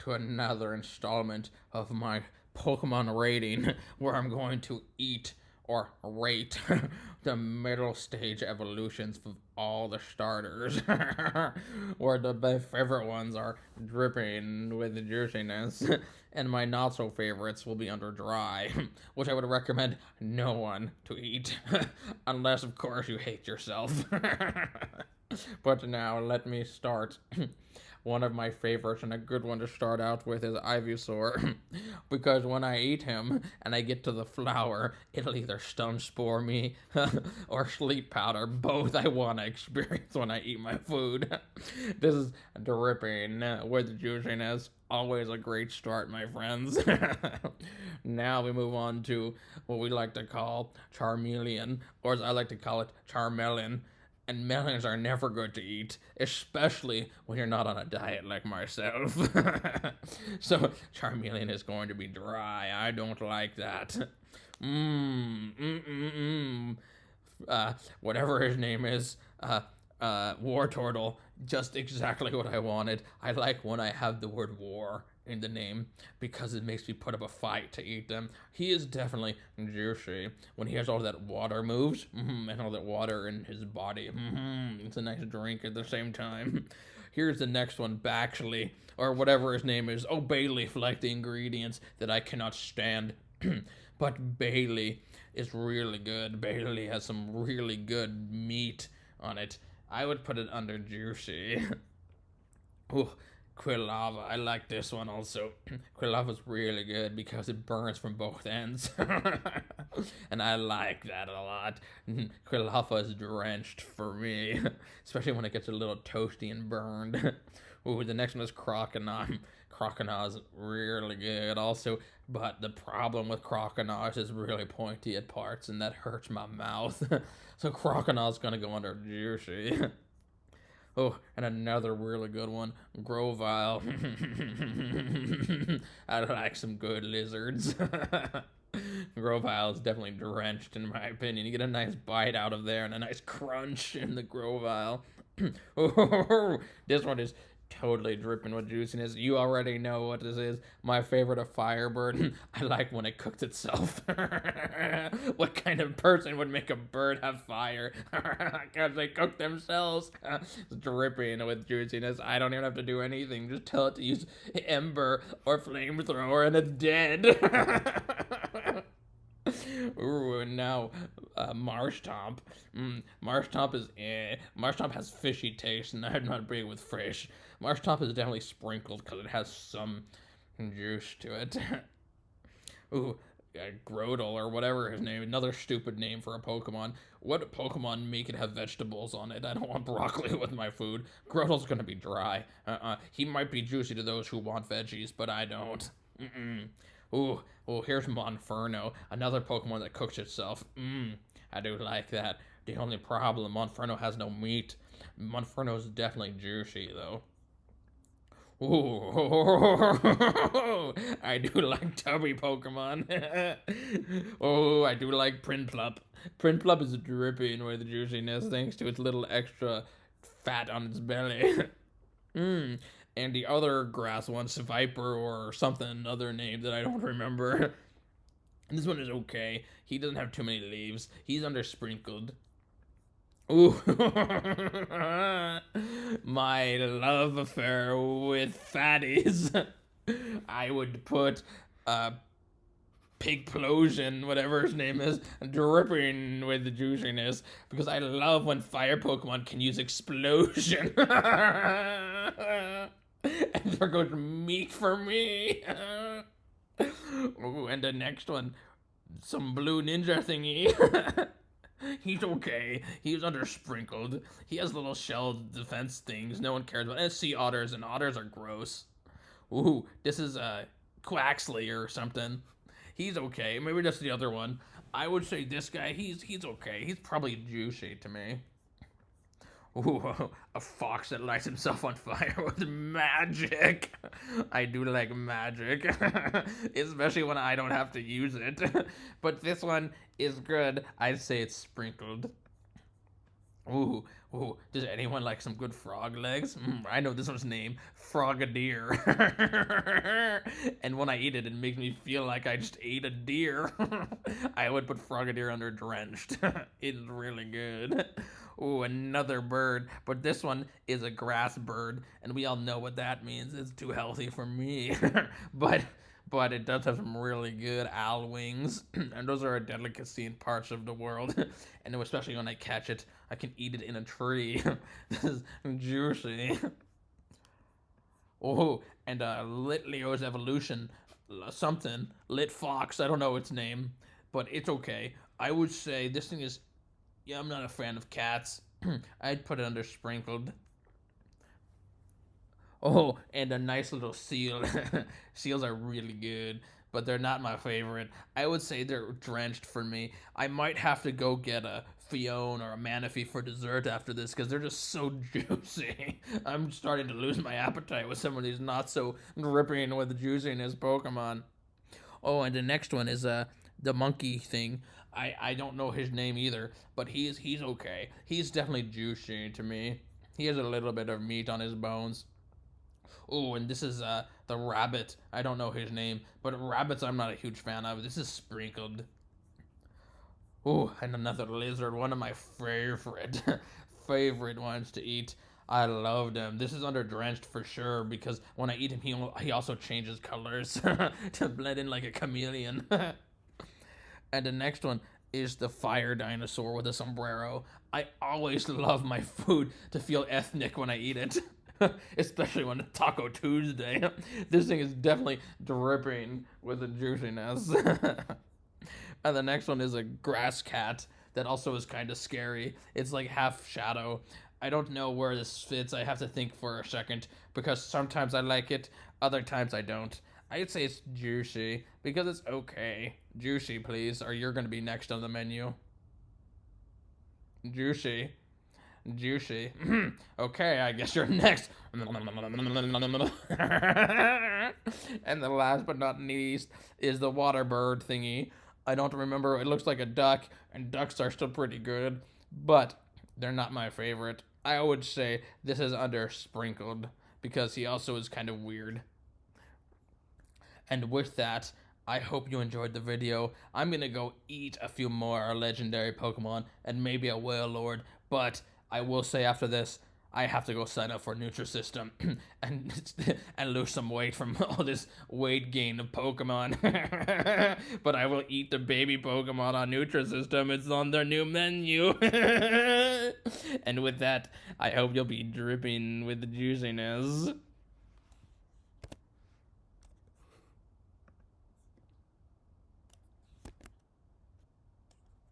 to another installment of my Pokemon rating, where I'm going to eat or rate the middle stage evolutions of all the starters. Where my favorite ones are dripping with juiciness, and my not so favorites will be under dry, which I would recommend no one to eat, unless, of course, you hate yourself. But now let me start. One of my favorites and a good one to start out with is Ivysaur, because when I eat him and I get to the flower, it'll either stun spore me or sleep powder. Both I want to experience when I eat my food. This is dripping with juiciness. Always a great start, my friends. Now we move on to what we like to call Charmeleon, or as I like to call it, Charmelon. And melons are never good to eat, especially when you're not on a diet like myself. So Charmeleon is going to be dry. I don't like that. Whatever his name is, War Turtle, just exactly what I wanted. I like when I have the word war in the name because it makes me put up a fight to eat them. He is definitely juicy when he has all that water moves and all that water in his body. It's a nice drink at the same time. Here's the next one, Baxley, or whatever his name is. Oh, Bayleaf, like the ingredients that I cannot stand. But Bailey is really good. Bailey has some really good meat on it. I would put it under juicy. Ooh, Quilava, I like this one also. Quilava's really good because it burns from both ends. And I like that a lot. Quilava is drenched for me, especially when it gets a little toasty and burned. Ooh, the next one is Croconaw. Croconaw is really good also, but the problem with Croconaw is really pointy at parts, and that hurts my mouth. So Croconaw's gonna go under juicy. Oh, and another really good one, Grovyle. I like some good lizards. Grovyle is definitely drenched, in my opinion. You get a nice bite out of there and a nice crunch in the Grovyle. Oh, this one is totally dripping with juiciness. You already know what this is. My favorite, a Firebird. I like when it cooks itself. What kind of person would make a bird have fire? Because they cook themselves. It's dripping with juiciness. I don't even have to do anything. Just tell it to use ember or flamethrower and it's dead. Ooh, and now Marshtomp. Marshtomp is Marshtomp has fishy taste, and I'm not big with fish. Marshtomp is definitely sprinkled because it has some juice to it. Ooh, Grotle or whatever his name. Another stupid name for a Pokemon. What Pokemon make it have vegetables on it? I don't want broccoli with my food. Grotle's gonna be dry. He might be juicy to those who want veggies, but I don't. Ooh, here's Monferno, another Pokemon that cooks itself. I do like that. The only problem, Monferno has no meat. Monferno is definitely juicy, though. Ooh, I do like tubby Pokemon. Oh, I do like Prinplup. Prinplup is dripping with juiciness thanks to its little extra fat on its belly. And the other grass one's Viper or something, another name that I don't remember. This one is okay. He doesn't have too many leaves. He's undersprinkled. Ooh. My love affair with fatties. I would put Pigplosion, whatever his name is, dripping with the juiciness because I love when fire Pokemon can use explosion. And there goes meat for me. Ooh, and the next one, some blue ninja thingy. He's okay. He's undersprinkled. He has little shell defense things no one cares about. And sea otters, and otters are gross. Ooh, this is Quaxley or something. He's okay. Maybe that's the other one. I would say this guy, he's okay. He's probably juicy to me. Ooh, a fox that lights himself on fire with magic. I do like magic, especially when I don't have to use it. But this one is good. I'd say it's sprinkled. Ooh, ooh, does anyone like some good frog legs? I know this one's name, Frogadier. And when I eat it, it makes me feel like I just ate a deer. I would put Frogadier under drenched. It's really good. Ooh, another bird, but this one is a grass bird, and we all know what that means. It's too healthy for me. but but it does have some really good owl wings, and those are a delicacy in parts of the world. And especially when I catch it, I can eat it in a tree. This is juicy. Oh, and Lit Leo's evolution, something Lit Fox. I don't know its name, but it's okay. I would say this thing is. Yeah, I'm not a fan of cats. I'd put it under sprinkled. Oh, and a nice little seal. Seals are really good, but they're not my favorite. I would say they're drenched for me. I might have to go get a Fion or a Manaphy for dessert after this because they're just so juicy. I'm starting to lose my appetite with some of these not so gripping with juiciness Pokemon. Oh, and the next one is the monkey thing. I don't know his name either, but he's okay. He's definitely juicy to me. He has a little bit of meat on his bones. Oh, and this is the rabbit. I don't know his name, but rabbits I'm not a huge fan of. This is sprinkled. Oh, and another lizard, one of my favorite favorite ones to eat. I love them. This is under drenched for sure because when I eat him, he also changes colors to blend in like a chameleon. And the next one is the fire dinosaur with a sombrero. I always love my food to feel ethnic when I eat it. Especially when it's Taco Tuesday. This thing is definitely dripping with the juiciness. And the next one is a grass cat that also is kind of scary. It's like half shadow. I don't know where this fits. I have to think for a second because sometimes I like it, other times I don't. I'd say it's juicy because it's okay. Juicy, please, or you're going to be next on the menu. Juicy. Juicy. Okay, I guess you're next. And the last but not least is the water bird thingy. I don't remember. It looks like a duck, and ducks are still pretty good, but they're not my favorite. I would say this is under sprinkled because he also is kind of weird. And with that, I hope you enjoyed the video. I'm gonna go eat a few more legendary Pokemon and maybe a Wailord, but I will say after this, I have to go sign up for Nutrisystem and and lose some weight from all this weight gain of Pokemon. But I will eat the baby Pokemon on Nutrisystem. It's on their new menu. And with that, I hope you'll be dripping with the juiciness.